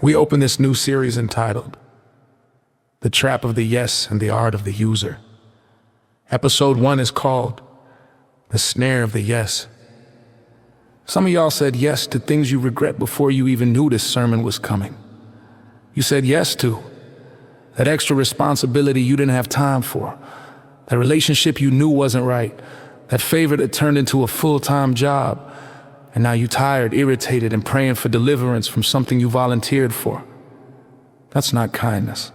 We open this new series entitled The Trap of the Yes and the Art of the User. Episode 1 is called The Snare of the Yes. Some of y'all said yes to things you regret before you even knew this sermon was coming. You said yes to that extra responsibility you didn't have time for, that relationship you knew wasn't right, that favor that turned into a full-time job. And now you're tired, irritated, and praying for deliverance from something you volunteered for. That's not kindness.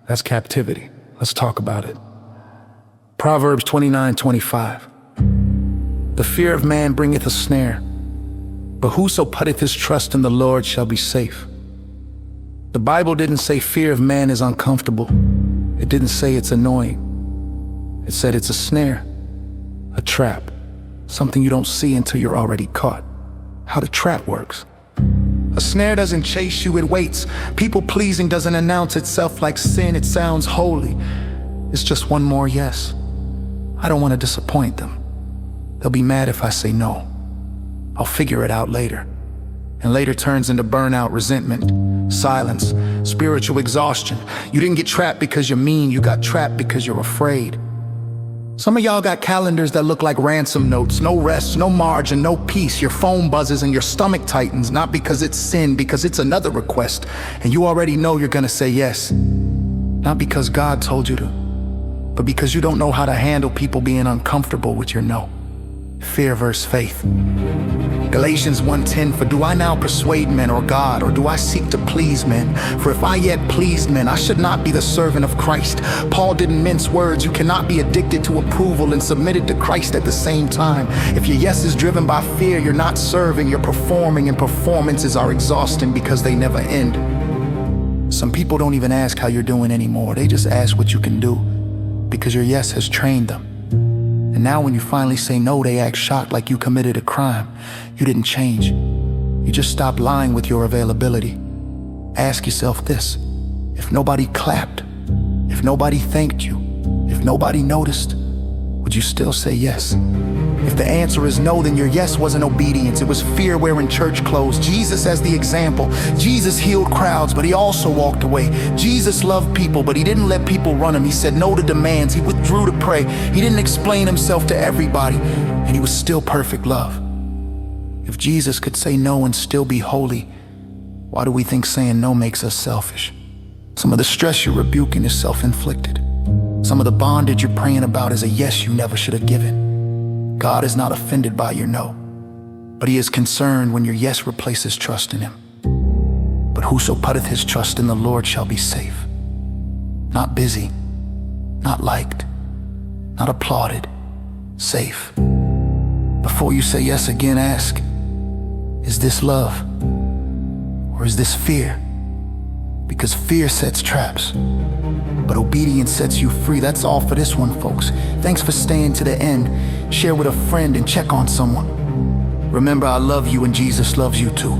That's captivity. Let's talk about it. Proverbs 29:25. The fear of man bringeth a snare, but whoso putteth his trust in the Lord shall be safe. The Bible didn't say fear of man is uncomfortable. It didn't say it's annoying. It said it's a snare, a trap, something you don't see until you're already caught. How the trap works. A snare doesn't chase you, it waits. People-pleasing doesn't announce itself like sin, it sounds holy. It's just one more yes. I don't want to disappoint them. They'll be mad if I say no. I'll figure it out later. And later turns into burnout, resentment, silence, spiritual exhaustion. You didn't get trapped because you're mean, you got trapped because you're afraid. Some of y'all got calendars that look like ransom notes, no rest, no margin, no peace. Your phone buzzes and your stomach tightens, not because it's sin, because it's another request. And you already know you're gonna say yes. Not because God told you to, but because you don't know how to handle people being uncomfortable with your no. Fear versus faith. Galatians 1:10, for do I now persuade men or God, or do I seek to please men? For if I yet pleased men, I should not be the servant of Christ. Paul didn't mince words. You cannot be addicted to approval and submitted to Christ at the same time. If your yes is driven by fear, you're not serving, you're performing, and performances are exhausting because they never end. Some people don't even ask how you're doing anymore. They just ask what you can do, because your yes has trained them. And now when you finally say no, they act shocked like you committed a crime. You didn't change. You just stopped lying with your availability. Ask yourself this: if nobody clapped, if nobody thanked you, if nobody noticed, would you still say yes? If the answer is no, then your yes wasn't obedience. It was fear wearing church clothes. Jesus as the example. Jesus healed crowds, but he also walked away. Jesus loved people, but he didn't let people run him. He said no to demands. He withdrew to pray. He didn't explain himself to everybody, and he was still perfect love. If Jesus could say no and still be holy, why do we think saying no makes us selfish? Some of the stress you're rebuking is self-inflicted. Some of the bondage you're praying about is a yes you never should have given. God is not offended by your no, but he is concerned when your yes replaces trust in him. But whoso putteth his trust in the Lord shall be safe. Not busy, not liked, not applauded, safe. Before you say yes again, ask, is this love or is this fear? Because fear sets traps, but obedience sets you free. That's all for this one, folks. Thanks for staying to the end. Share with a friend and check on someone. Remember, I love you and Jesus loves you too.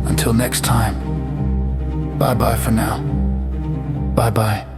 Until next time, bye-bye for now. Bye-bye.